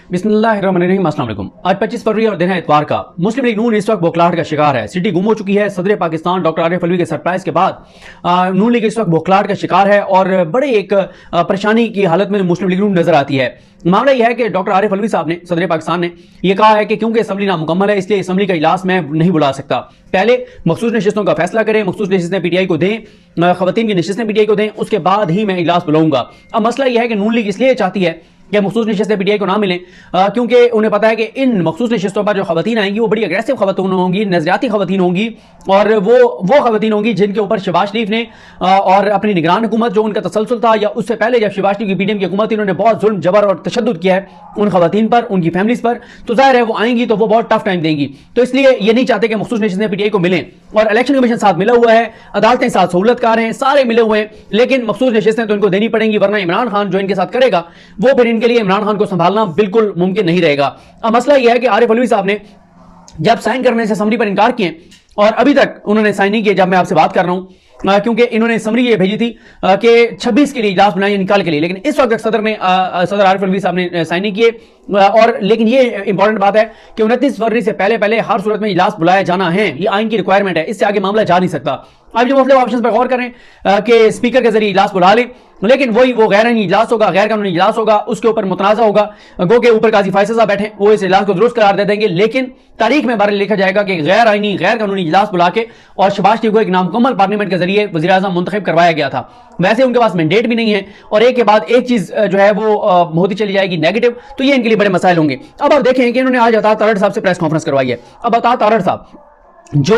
बिस्मिल्लाहिर्रहमानिर्रहीम। अस्सलाम वालेकुम। आज 25 फरवरी और दिन है इतवार का। मुस्लिम लीग नून इस वक्त बौखलाहट का शिकार है। सिटी गुम हो चुकी है। सदर पाकिस्तान डॉक्टर आरिफ अलवी के सरप्राइज के बाद नून लीग इस वक्त बौखलाहट का शिकार है और बड़े एक परेशानी की हालत में मुस्लिम लीग नून नजर आती है। मामला यह है कि डॉक्टर आरिफ अलवी साहब ने, सदर पाकिस्तान ने यह कहा है कि क्योंकि असम्बली नामुकम्मल है इसलिए असम्बली का इजलास मैं नहीं बुला सकता। पहले मखसूस नशिस्तों का फैसला करें, मखसूस नशिस्तें पीटीआई को दें, खवातीन की नशिस्तें पीटीआई को दें, उसके बाद ही मैं इजलास बुलाऊंगा। अब मसला यह है कि नून लीग इसलिए चाहती है कि मखसूस नशिस्तें पीटीआई को ना मिलें क्योंकि उन्हें पता है कि इन मखसूस नशिस्तों पर जो खवातीन आएंगी वो बड़ी अग्रेसिव खवातीन होंगी, नजरियाती खवातीन होंगी और वो खवातीन होंगी जिनके ऊपर शहबाज शरीफ ने और अपनी निगरान हुकूमत जो उनका तसलसल था या उससे पहले जब शहबाज शरीफ की पीडीएम की हुकूमत थी उन्होंने बहुत जुल्म जबर और तशद्दुद किया है उन खवातीन पर, उनकी फैमिलीज पर। तो जाहिर है वो आएंगी तो वो बहुत टफ टाइम देंगी। तो इसलिए ये नहीं चाहते कि मखसूस नशिस्तें पीटीआई को मिलें और इलेक्शन कमीशन साथ मिला हुआ है, अदालतें साथ सहूलतकार हैं, सारे मिले हुए हैं, लेकिन मखसूस नशिस्तें तो इनको देनी पड़ेंगी वरना इमरान खान जो इनके साथ करेगा वो फिर इनके लिए इमरान खान को संभालना बिल्कुल मुमकिन नहीं रहेगा। अब मसला यह है कि आरिफ अलवी साहब ने जब साइन करने से असम्बली पर इनकार किए और अभी तक उन्होंने साइन नहीं किए जब मैं आपसे बात कर रहा हूं, क्योंकि इन्होंने समरी ये भेजी थी कि 26 के लिए इजलास बुलाएं निकाल के लिए, लेकिन इस वक्त सदर आरिफ अलवी साहब ने साइन नहीं किए। और लेकिन ये इंपॉर्टेंट बात है कि 29 फरवरी से पहले हर सूरत में इजलास बुलाया जाना है, ये आइन की रिक्वायरमेंट है, इससे आगे मामला जा नहीं सकता। आप जो मुख्तलिफ ऑप्शन पर गौर करें कि स्पीकर के जरिए इजलास बुला लें, लेकिन वो गैर आईनी इजलास होगा, गैर कानूनी इजलास होगा, उसके ऊपर मुतनाज़ा होगा। गो के ऊपर काजी फैसल साहब बैठे, वो इस इजलास को दुरुस्त करार दे देंगे, लेकिन तारीख में बारे लिखा जाएगा कि गैर आईनी गैर कानूनी इजलास बुला के और शहबाज शरीफ को एक नामुकम्मल पार्लियामेंट के जरिए वज़ीर आज़म मुंतखब करवाया गया था। वैसे उनके पास मैंडेट भी नहीं है और एक के बाद एक चीज जो है वो होती चली जाएगी नेगेटिव, तो ये इनके लिए बड़े मसाइल होंगे। अब आप देखें कि इन्होंने आज अता तारड़ साहब से प्रेस कॉन्फ्रेंस करवाई है। अब अता तारड़ साहब जो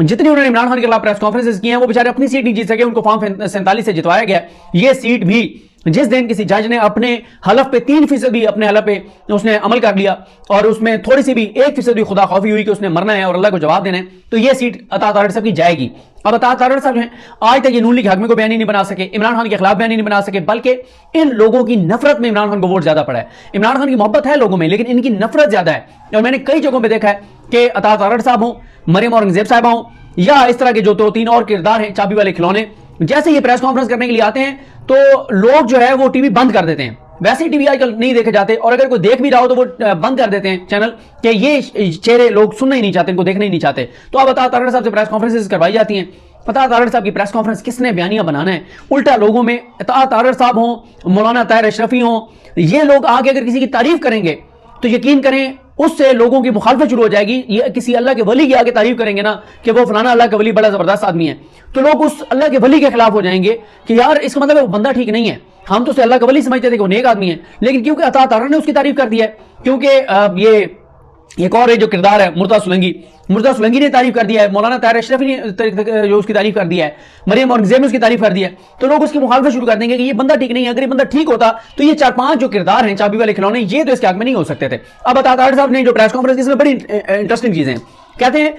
जितनी उन्होंने इमरान खान के खिलाफ प्रेस कॉन्फ्रेंसेस की हैं वो बेचारे अपनी सीट नहीं जीत सके, उनको फॉर्म 47 से जितवाया गया। ये सीट भी जिस दिन किसी जज ने अपने हलफ पे 3% भी अपने हलफ पे उसने अमल कर लिया और उसमें थोड़ी सी भी 1% भी खुदा खौफी हुई कि उसने मरना है और अल्लाह को जवाब देना है, तो ये सीट अता तारड़ साहब की जाएगी। अब अता तारड़ साहब हैं आज तक ये नून लीग हक में को बयानी नहीं बना सके, इमरान खान के खिलाफ बयानी नहीं बना सके, बल्कि इन लोगों की नफरत में इमरान खान को वोट ज्यादा पड़ा है। इमरान खान की मोहब्बत है लोगों में लेकिन इनकी नफरत ज्यादा है। और मैंने कई जगहों पर देखा है कि अता तारड़ साहब हों, मरियम औरंगजेब साहबा हों या इस तरह के जो 2-3 और किरदार हैं चाबी वाले खिलौने, जैसे ये प्रेस कॉन्फ्रेंस करने के लिए आते हैं तो लोग जो है वो टीवी बंद कर देते हैं। वैसे टीवी आजकल नहीं देखे जाते और अगर कोई देख भी रहा हो तो वो बंद कर देते हैं चैनल कि ये चेहरे लोग सुनना ही नहीं चाहते, इनको देखना ही नहीं चाहते। तो अब अता तारड़ साहब से प्रेस कॉन्फ्रेंसेस करवाई जाती हैं। अता तारड़ साहब की प्रेस कॉन्फ्रेंस किसने बयानियां बनाना है, उल्टा लोगों में अता तारड़ साहब हों, मौलाना ताहिर अशरफी हों, ये लोग आगे अगर किसी की तारीफ करेंगे तो यकीन करें उससे लोगों की मुखालफत शुरू हो जाएगी। ये किसी अल्लाह के वली की आगे तारीफ करेंगे ना कि वो फलाना अल्लाह का वली बड़ा जबरदस्त आदमी है, तो लोग उस अल्लाह के वली के खिलाफ हो जाएंगे कि यार इसका मतलब है वो बंदा ठीक नहीं है, हम तो उसे अल्लाह का वली समझते थे कि वो नेक आदमी है, लेकिन क्योंकि अता तारड़ ने उसकी तारीफ कर दी है, क्योंकि ये एक और जो किरदार है मुर्तज़ा सुलंगी ने तारीफ कर दिया है, मौलाना ताहिर अशरफी ने जो उसकी तारीफ कर दिया है, मरियम औरंगजेब ने उसकी तारीफ कर दी है, तो लोग उसकी मुखालफत शुरू कर देंगे कि ये बंदा ठीक नहीं है। अगर ये बंदा ठीक होता तो ये 4-5 जो किरदार हैं चाबी वाले खिलौने ये तो इसके हक में नहीं हो सकते थे। अब अता तारड़ साहब ने जो प्रेस कॉन्फ्रेंस की इसमें बड़ी इंटरेस्टिंग चीजें कहते हैं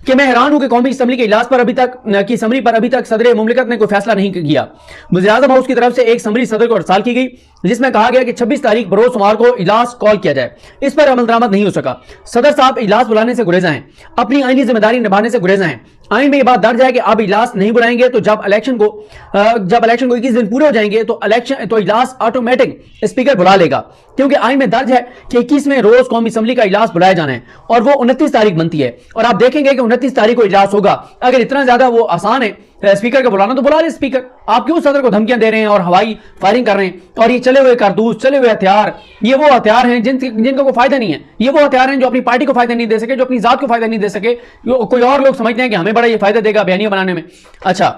कि मैं हैरान हूं कि कौमी असम्बली के इजलास पर अभी तक की समरी पर अभी तक सदर मुमलिकत ने कोई फैसला नहीं किया। वज़ीर आज़म हाउस की तरफ से एक समरी सदर को अरसाल की गई जिसमें कहा गया कि 26 तारीख बरोज सोमवार को इजलास कॉल किया जाए। इस पर अमल दरामद नहीं हो सका। सदर साहब इजलास बुलाने से गुरेजा हैं, अपनी आईनी जिम्मेदारी निभाने से गुरेजा हैं। आइन में यह बात दर्ज है कि अब इजलास नहीं बुलाएंगे तो जब इलेक्शन को 21 दिन पूरे हो जाएंगे तो इजलास ऑटोमेटिक स्पीकर बुला लेगा, क्योंकि आइन में दर्ज है कि 21वें रोज कौमी असम्बली का इजलास बुलाया जाना है और वो 29 तारीख बनती है। और आप देखेंगे कि 29 तारीख को इजलास होगा। अगर इतना ज्यादा वो आसान है स्पीकर को बुलाना तो बुला ले स्पीकर, आप क्यों सदर को धमकियां दे रहे हैं और हवाई फायरिंग कर रहे हैं? और ये चले हुए कारतूस, चले हुए हथियार, ये वो हथियार हैं जिनका कोई फायदा नहीं है। ये वो हथियार हैं जो अपनी पार्टी को फायदा नहीं दे सके, जो अपनी जात को फायदा नहीं दे सके। कोई और लोग समझते हैं कि हमें बड़ा ये फायदा देगा बयानियां बनाने में। अच्छा,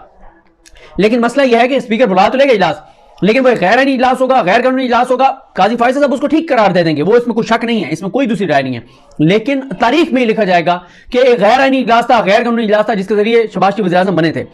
लेकिन मसला यह है कि स्पीकर बुला तो लेगा इजलास, लेकिन वो गैर आईनी इजलास होगा, गैर कानूनी इजलास होगा। काजी फैसल साहब उसको ठीक करार दे देंगे, वो इसमें कोई शक नहीं है, इसमें कोई दूसरी राय नहीं है। लेकिन तारीख में लिखा जाएगा कि एक गैर आईनी इजलास था, गैर कानूनी इजलास था जिसके जरिए शहबाज शरीफ वज़ीर आज़म बने थे।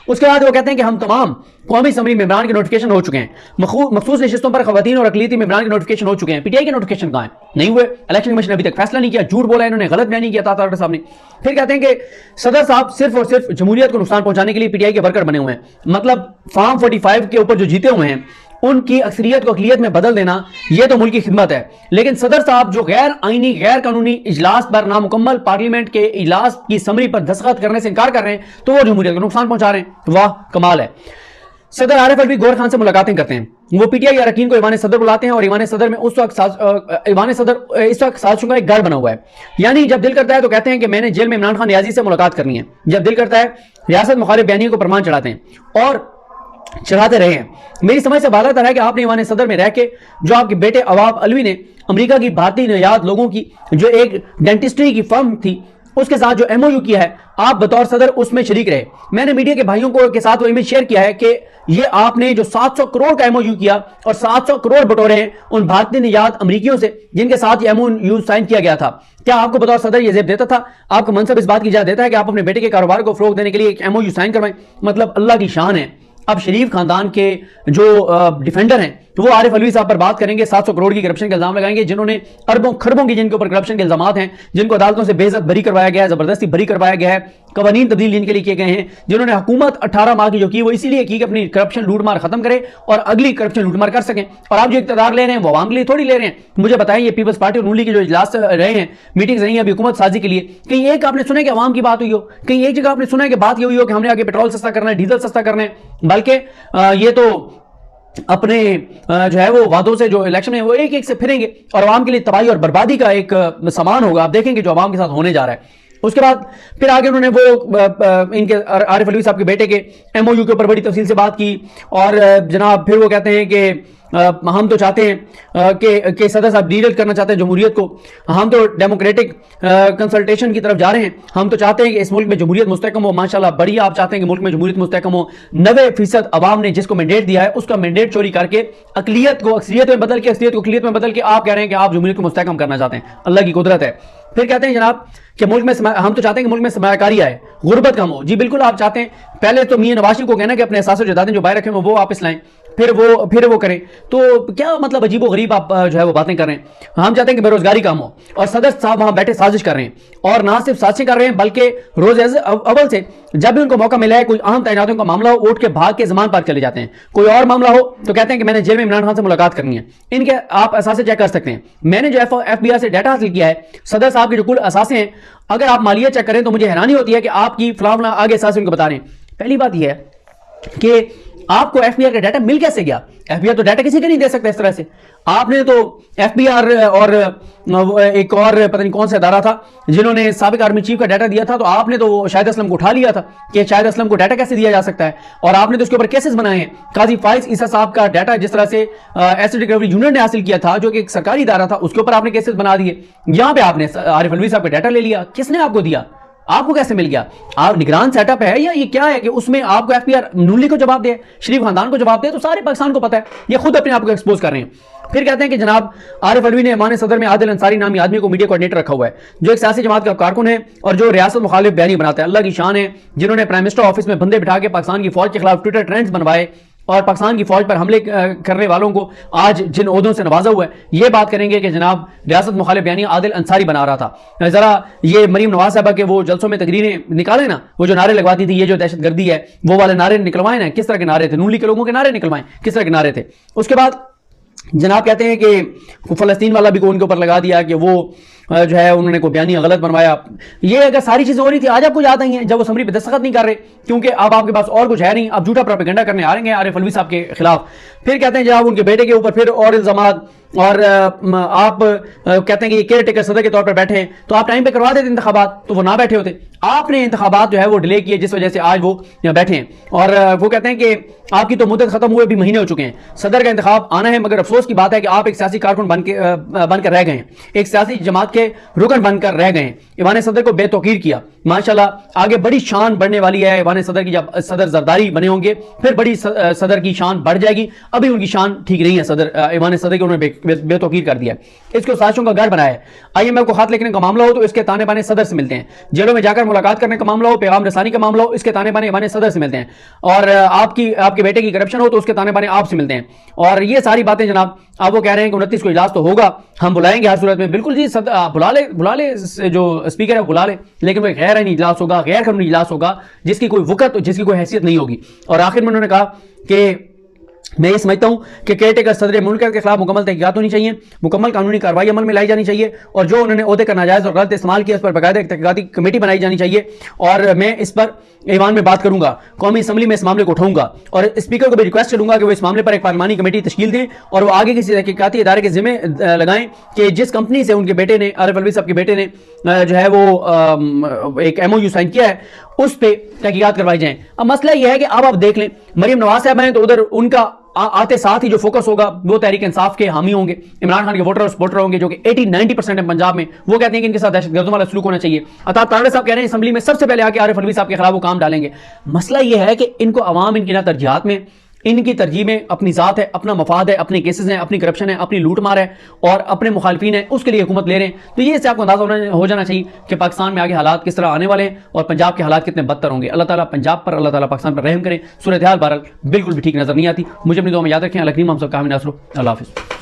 उसके बाद वो कहते हैं कि हम तमाम कौमी असम्बली मेंबरान के नोटिफिकेशन हो चुके हैं, मखसूस नशिस्तों पर खवातीन और अकलियती मेंबरान के नोटिफिकेशन हो चुके हैं। पीटीआई के नोटिफिकेशन कहां है? नहीं हुए। इलेक्शन कमीशन अभी तक फैसला नहीं किया, झूठ बोला इन्होंने, गलत बयानी किया तारड़ साहब ने। फिर कहते हैं कि सदर साहब सिर्फ और सिर्फ जमहूरियत को नुकसान पहुंचाने के लिए पीटीआई के वर्कर बने हुए हैं। मतलब फॉर्म 45 के ऊपर जो जीते हुए हैं उनकी अक्सरियत को अकलियत में बदल देना यह तो मुल्क की खिदमत है। लेकिन सदर साहब जो गैर आईनी गैर कानूनी इजलास पर नामुकम्मल पार्लियामेंट के इजलास की समरी पर दस्तखत करने से इनकार कर रहे हैं, तो वो जमहूरियत को नुकसान पहुंचा रहे हैं। वाह कमाल है। सदर आरिफ अलवी गौर खान से मुलाकातें करते हैं। वो पीटीआई अरकान को ईवान सदर बुलाते हैं और ईवान सदर में उस वक्त ईवान सदर इस वक्त साजिशों का एक गढ़ बना हुआ है। यानी जब दिल करता है तो कहते हैं कि मैंने जेल में इमरान खान नियाजी से मुलाकात करनी है, जब दिल करता है रियासत मुखालिफ बयानियों को प्रमाण चढ़ाते हैं और चढ़ाते रहे हैं। मेरी समझ से बाला तरह है कि आपने ईवान सदर में रह के जो आपके बेटे अवाब अलवी ने अमेरिका की भारतीय निर्यात लोगों की जो एक डेंटिस्ट्री की फर्म थी उसके साथ जो एमओयू किया है, आप बतौर सदर उसमें शरीक रहे। मैंने मीडिया के भाइयों को के साथ वो इमेज शेयर किया है कि ये आपने जो 700 करोड़ का एमओयू किया और 700 करोड़ बटोरे हैं उन भारतीय निर्यात अमेरिकियों से जिनके साथ ये एमओयू साइन किया गया था। क्या आपको बतौर सदर ये जेब देता था? आपका मनसब इस बात की इजाजत देता है कि आप अपने बेटे के कारोबार को फरोग देने के लिए एक एमओयू साइन करवाएं? मतलब अल्लाह की शान है। अब शरीफ खानदान के जो डिफेंडर हैं तो वो आरिफ अलवी साहब पर बात करेंगे, 700 करोड़ की करप्शन के इल्जाम लगाएंगे, जिन्होंने अरबों खरबों की जिनके ऊपर करप्शन के इल्जाम हैं, जिनको अदालतों से बेइज्जत बरी करवाया गया है, जबरदस्ती बरी करवाया गया है, कवानीन तब्दील जिनके लिए किए गए हैं, जिन्होंने हुकूमत 18 माह की जो की वो इसीलिए की कि अपनी करप्शन लूटमार खत्म करे और अगली करप्शन लूटमार कर सकें। और आप जो इक़्तिदार ले रहे हैं वो आवाम के लिए थोड़ी ले रहे हैं। मुझे बताएं, ये पीपल्स पार्टी और नून लीग के जो इजलास रहे हैं, मीटिंग्स रही हैं अभी हुकूमत साजी के लिए, कहीं एक आपने सुना है कि अवाम की बात हुई हो? कहीं एक जगह आपने सुना है कि बात ये हुई हो कि हमने आगे पेट्रोल सस्ता करना है, डीजल सस्ता करना है? बल्कि ये तो अपने जो है वो वादों से जो इलेक्शन है वो एक एक से फिरेंगे और आवाम के लिए तबाही और बर्बादी का एक सामान होगा। आप देखेंगे जो आवाम के साथ होने जा रहा है। उसके बाद फिर आगे उन्होंने वो इनके आरिफ अलवी साहब के बेटे के एमओयू के ऊपर बड़ी तफसील से बात की और जनाब फिर वो कहते हैं कि हम तो चाहते हैं कि सदर साहब डील करना चाहते हैं जमहूरियत को, हम तो डेमोक्रेटिक कंसल्टेशन की तरफ जा रहे हैं, हम तो चाहते हैं कि इस मुल्क में जमहूरियत मुस्तहकम हो। माशाल्लाह बढ़िया, आप चाहते हैं कि मुल्क में जमहूरियत मुस्तहकम हो। 90% अवाम ने जिसको मैंडेट दिया है उसका मैंडेट चोरी करके अकलियत को अक्सरियत में बदल के, अक्सरियत को अकलियत में बदल के आप कह रहे हैं कि आप जमहूरियत को मुस्तहकम करना चाहते हैं। अल्लाह की कुदरत है। फिर कहते हैं जनाब कि मुल्क में हम तो चाहते हैं कि मुल्क में सरमायाकारी आए, गुर्बत कम हो। जी बिल्कुल, आप चाहते हैं। पहले तो मियां नवाज शरीफ को कहना कि अपने असासे जायदादें जो बाहर रखे वो वापस लाएं, फिर वो करें। तो क्या मतलब अजीबो गरीब आप जो है वो बातें कर रहे हैं। हम चाहते हैं कि बेरोजगारी कम हो और सदर साहब वहां बैठे साजिश कर रहे हैं और ना सिर्फ साजिश कर रहे हैं बल्कि रोज अव्वल से जब भी उनको मौका मिला है, कोई अहम तैनातियों का मामला हो, उठ के भाग के जमान पार चले जाते हैं। कोई और मामला हो तो कहते हैं कि मैंने जेल में इमरान खान से मुलाकात करनी है। इनके आप असासे चेक कर सकते हैं। मैंने जो FBI से डाटा हासिल किया है, सदर साहब के जो कुल असासे हैं, अगर आप मालिया चेक करें तो मुझे हैरानी होती है कि आपकी फलाफला आगे असासे उनको बता रहे हैं। पहली बात यह है कि आपको FBI का डाटा मिल कैसे गया? FBI तो डाटा किसी के नहीं दे सकता इस तरह से। आपने तो FBR और एक और पता नहीं कौन सा अदारा था जिन्होंने साबिक आर्मी चीफ का डाटा दिया था, तो आपने तो शाहिद असलम को उठा लिया था कि शाहिद असलम को डाटा कैसे दिया जा सकता है और आपने तो उसके ऊपर केसेस बनाए हैं। काजी फाइज ईसा साहब का डाटा जिस तरह से एसिड रिकवरी यूनिट ने हासिल किया था, जो कि एक सरकारी इदारा था, उसके ऊपर आपने केसेस बना दिए। यहां पर आपने आरिफ अलवी साहब का डाटा ले लिया। किसने आपको दिया? आपको कैसे मिल गया? आप निगरान सेटअप है या ये क्या है कि उसमें आपको FBR नून लीग को जवाब दे, शरीफ खानदान को जवाब दे? तो सारे पाकिस्तान को पता है, ये खुद अपने आप को एक्सपोज कर रहे हैं। फिर कहते हैं कि जनाब आरिफ अलवी ने ईवान सदर में आदिल अंसारी नामी आदमी को मीडिया कोऑर्डिनेटर रखा हुआ है, जो एक सियासी जमात का कारकुन है और जो रियासत मुखालिफ बयानी बनाता है। अल्लाह की शान है, जिन्होंने प्राइम मिनिस्टर ऑफिस में बंदे बिठा के पाकिस्तान की फौज के खिलाफ ट्विटर ट्रेंड्स बनवाए और पाकिस्तान की फौज पर हमले करने वालों को आज जिन ओहदों से नवाजा हुआ है। ये बात करेंगे कि जनाब रियासत मुखालिफ बयानी आदिल अंसारी बना रहा था। जरा ये मरीम नवाज साहबा के वो जलसों में तकरीरें निकाले ना, वो जो नारे लगवाती थी, ये जो दहशतगर्दी है वो वाले नारे निकलवाए ना। किस तरह के नारे थे? नून लीग के लोगों के नारे निकलवाएं, किस तरह के नारे थे? उसके बाद जनाब कहते हैं कि फलस्तीन वाला भी को उनके ऊपर लगा दिया कि वो जो है उन्होंने कोई बयानी गलत बनवाया। ये अगर सारी चीजें हो रही थी आज आपको याद आई हैं जब वो समरी पे दस्तखत नहीं कर रहे, क्योंकि अब आपके पास और कुछ है नहीं, आप झूठा प्रोपेगेंडा करने आ रहे हैं आरिफ अलवी साहब के खिलाफ। फिर कहते हैं जनाब उनके बेटे के ऊपर फिर और इल्जामात और आप कहते हैं कि केयर टेकर सदर के तौर पर बैठे हैं, तो आप टाइम पे करवा देते इंतखाबात, तो वो ना बैठे होते। आपने इंतखाबात जो है वो डिले किए जिस वजह से आज वो यहाँ बैठे हैं। और वो कहते हैं कि आपकी तो मुद्दत खत्म हुए भी महीने हो चुके हैं, सदर का इंतखाब आना है, मगर अफसोस की बात है कि आप एक सियासी कारकुन बनकर रह गए हैं, एक सियासी जमात के रुकन बनकर रह गए हैं। ईवान सदर को बेतौकीर किया। माशाल्लाह आगे बड़ी शान बढ़ने वाली है ईवान सदर की। जब सदर जरदारी बने होंगे फिर बड़ी सदर की शान बढ़ जाएगी। अभी उनकी शान ठीक नहीं है। सदर ईवान सदर की उन्होंने बेतौकीर कर दिया, इसको साजिशों का गढ़ बनाया है। IMF को खत लिखने का मामला हो तो इसके ताने बाने सदर से मिलते हैं, जेलों में जाकर मुलाकात करने का मामला हो, पैगाम रसानी का मामला हो, इसके ताने बाने ईवान सदर से मिलते हैं, और आपके बेटे की करप्शन हो तो उसके ताने बाने आपसे मिलते हैं। और ये सारी बातें जनाब आप वो कह रहे हैं कि 29 को इजलास तो होगा, हम बुलाएंगे हर सूरत में। बिल्कुल जी, बुला ले जो स्पीकर है बुला ले, लेकिन वह गैर आईनी इजलास होगा, गैर कानूनी इजलास होगा जिसकी कोई वक़्त, जिसकी कोई हैसियत नहीं होगी। और आखिर में उन्होंने कहा कि मैं ये समझता हूं कि केयरटेकर सदर मुल्क के खिलाफ मुकम्मल तहकीकात होनी चाहिए, मुकम्मल कानूनी कार्रवाई अमल में लाई जानी चाहिए, और जो उन्होंने ओहदे का नाजायज और गलत इस्तेमाल किया उस पर बाकायदा एक तहकीकाती कमेटी बनाई जानी चाहिए। और मैं इस पर ईवान में बात करूंगा, कौमी असम्बली में इस मामले को उठाऊंगा और स्पीकर को भी रिक्वेस्ट करूंगा कि वो इस मामले पर एक पार्लिमानी कमेटी तश्कील दें और वो आगे किसी तहकीकाती इदारे के जिम्मे लगाएं कि जिस कंपनी से उनके बेटे ने, आरिफ अलवी साहब के बेटे ने जो है वो एक MOU साइन किया है, उस पर तहकीकात करवाई जाए। अब मसला यह है कि अब आप देख लें, मरियम नवाज साहब हैं तो उधर उनका आते साथ ही जो फोकस होगा वो तहरीक इंसाफ के हामी होंगे, इमरान खान के वोटर और सपोर्टर होंगे जो कि 80-90% है पंजाब में। वो कहते हैं कि इनके साथ दहशतगर्दों वाला सलूक होना चाहिए। अतार तारड़े साहब कह रहे हैं असेंबली में सबसे पहले आके आरिफ अलवी साहब के खिलाफ वो काम डालेंगे। मसला यह है कि इनको अवाम इनकी ना तरजीहात में, इनकी तरजीह में अपनी ज़ात है, अपना मफाद है, अपने केसेस हैं, अपनी करप्शन है, अपनी लूट मार है और अपने मुखालफिन है, उसके लिए हुकूमत ले रहे हैं। तो ये इससे आपको अंदाजा हो जाना चाहिए कि पाकिस्तान में आगे हालात किस तरह आने वाले हैं और पंजाब के हालात कितने बदतर होंगे। अल्लाह ताला पंजाब पर, अल्लाह ताला पाकिस्तान पर रहम करें। सूरत हाल बहरहाल बिल्कुल भी ठीक नजर नहीं आती। मुझे अपनी दुआ में याद रखें। अल्लाह करीम हम सब का हामी नासरो। अल्लाह हाफिज़।